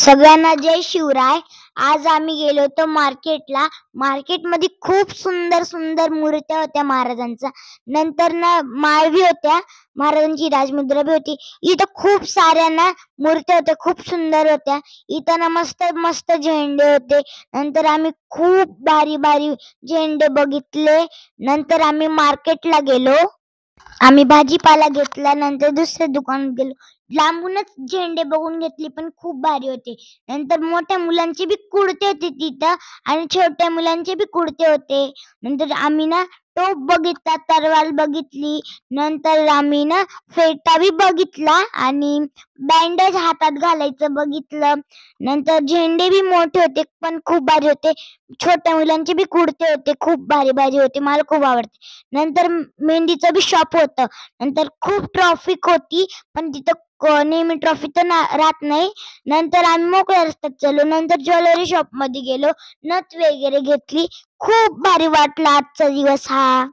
सगळ्यांना जय शिवराय. आज आम्ही गेलो होतो मार्केटला. मार्केटमध्ये खूप सुंदर सुंदर मूर्त्या होत्या महाराजांच्या. नंतर ना माळवी होत्या, महाराजांची राजमुद्रा बी होती. इथं खूप साऱ्या ना मूर्त्या होत्या, खूप सुंदर होत्या. इथं ना मस्त मस्त झेंडे होते. नंतर आम्ही खूप भारी भारी झेंडे बघितले. नंतर आम्ही मार्केटला गेलो. आम्ही भाजीपाला घेतला. नंतर दुसऱ्या दुकानात गेलो. लांबूनच झेंडे बघून घेतले, पण खूप भारी होते. नंतर मोठ्या मुलांचे बी कुर्ते होते तिथं आणि छोट्या मुलांचे बी कुर्ते होते. नंतर आम्ही ना टोप बघितला, तलवार बघितली. नंतर आम्ही ना फेटा बी बघितला आणि बँडेज हातात घालायचं बघितलं. नंतर झेंडे बी मोठे होते, पण खूप भारी होते. छोट्या मुलांचे बी कुर्ते होते, खूप भारी भारी होते. मला खूप आवडते. नंतर मेहंदीचं बी शॉप होतं. नंतर खूप ट्रॉफिक होती, पण तिथं नेहमी ट्रॉफिक तर राहत नाही. नंतर आम्ही मोकळ्या रस्त्यात चाललो. नंतर ज्वेलरी शॉप मध्ये गेलो, नथ वगैरे घेतली. खूप भारी वाटला आजचा दिवस हा.